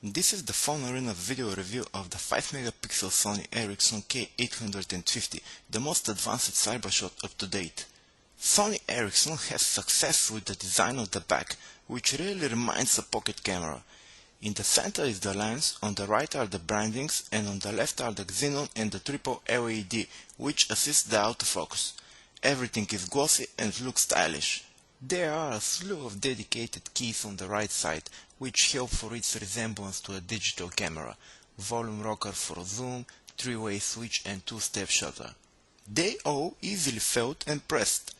This is the phone arena video review of the 5 megapixel Sony Ericsson K850, the most advanced Cybershot up to date. Sony Ericsson has success with the design of the back, which really reminds a pocket camera. In the center is the lens, on the right are the brandings, and on the left are the xenon and the triple LED, which assist the autofocus. Everything is glossy and looks stylish. There are a slew of dedicated keys on the right side, which help for its resemblance to a digital camera, volume rocker for zoom, three-way switch and two-step shutter. They all easily felt and pressed.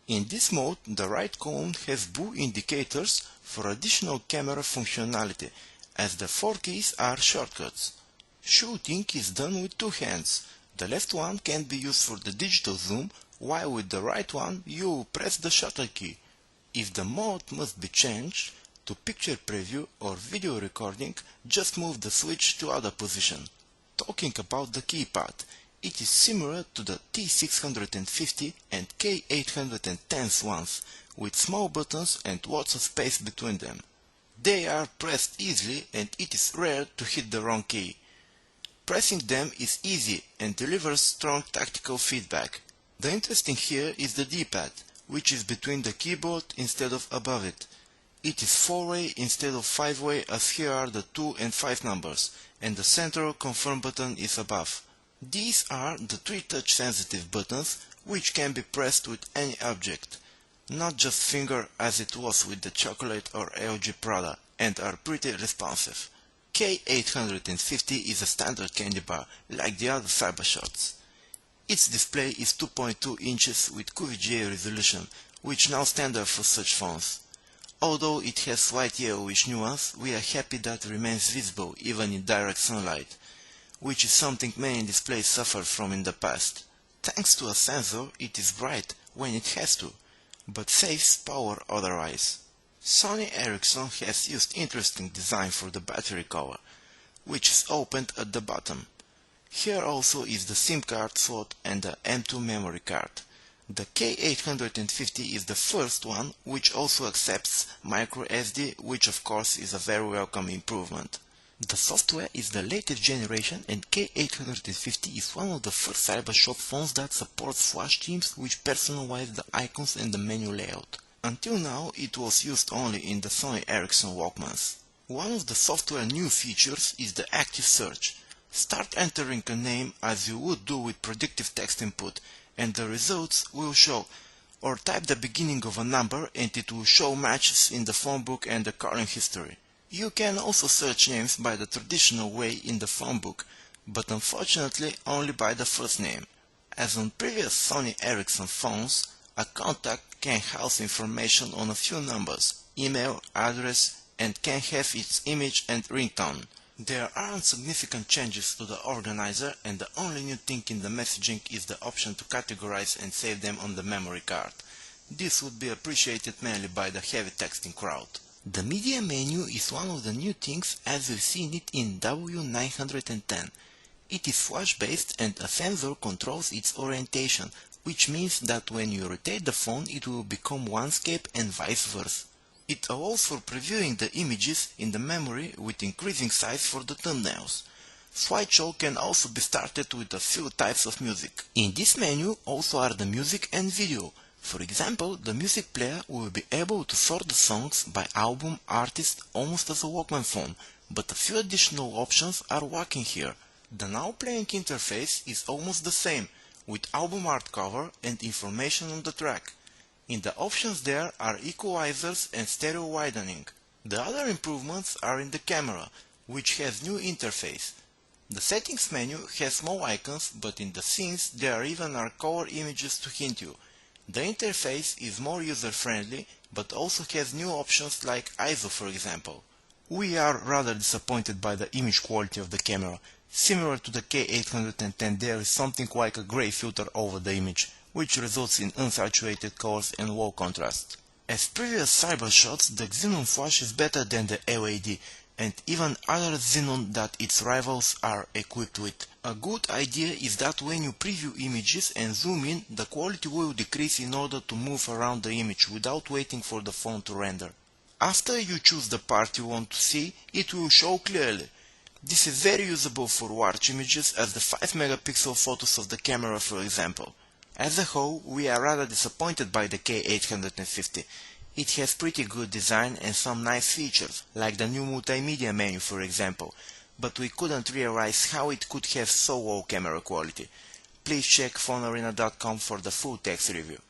In this mode, the right column has blue indicators for additional camera functionality, as the 4 keys are shortcuts. Shooting is done with 2 hands. The left one can be used for the digital zoom, while with the right one you press the shutter key. If the mode must be changed to picture preview or video recording, just move the switch to other position. Talking about the keypad, it is similar to the T650 and K810 ones, with small buttons and lots of space between them. They are pressed easily and it is rare to hit the wrong key. Pressing them is easy and delivers strong tactical feedback. The interesting here is the D-pad, which is between the keyboard instead of above it. It is 4-way instead of 5-way, as here are the 2 and 5 numbers, and the central confirm button is above. These are the 3 touch-sensitive buttons, which can be pressed with any object, not just finger as it was with the chocolate or LG Prada, and are pretty responsive. K850 is a standard candy bar, like the other Cybershots. Its display is 2.2 inches with QVGA resolution, which now standard for such phones. Although it has slight yellowish nuance, we are happy that it remains visible even in direct sunlight, which is something many displays suffered from in the past. Thanks to a sensor, it is bright when it has to, but saves power otherwise. Sony Ericsson has used interesting design for the battery cover, which is opened at the bottom. Here also is the SIM card slot and the M.2 memory card. The K850 is the first one which also accepts microSD, which of course is a very welcome improvement. The software is the latest generation, and K850 is one of the first Cybershot phones that supports Flash themes which personalize the icons and the menu layout. Until now it was used only in the Sony Ericsson Walkmans. One of the software new features is the active search. Start entering a name as you would do with predictive text input, and the results will show, or type the beginning of a number and it will show matches in the phone book and the calling history. You can also search names by the traditional way in the phone book, but unfortunately only by the first name. As on previous Sony Ericsson phones, a contact can house information on a few numbers, email, address, and can have its image and ringtone. There aren't significant changes to the organizer, and the only new thing in the messaging is the option to categorize and save them on the memory card. This would be appreciated mainly by the heavy texting crowd. The media menu is one of the new things as we've seen it in W910. It is flash-based and a sensor controls its orientation, which means that when you rotate the phone it will become landscape and vice versa. It allows for previewing the images in the memory with increasing size for the thumbnails. Slideshow can also be started with a few types of music. In this menu also are the music and video. For example, the music player will be able to sort the songs by album, artist, almost as a Walkman phone, but a few additional options are lacking here. The now playing interface is almost the same, with album art cover and information on the track. In the options there are equalizers and stereo widening. The other improvements are in the camera, which has new interface. The settings menu has more icons, but in the scenes there even are color images to hint you. The interface is more user-friendly, but also has new options like ISO, for example. We are rather disappointed by the image quality of the camera. Similar to the K810, there is something like a gray filter over the image, which results in unsaturated colors and low contrast. As previous Cybershots, the Xenon flash is better than the LED, and even other Xenon that its rivals are equipped with. A good idea is that when you preview images and zoom in, the quality will decrease in order to move around the image without waiting for the phone to render. After you choose the part you want to see, it will show clearly. This is very usable for large images as the 5 megapixel photos of the camera, for example. As a whole, we are rather disappointed by the K850. It has pretty good design and some nice features, like the new multimedia menu for example, but we couldn't realize how it could have so low camera quality. Please check phonearena.com for the full text review.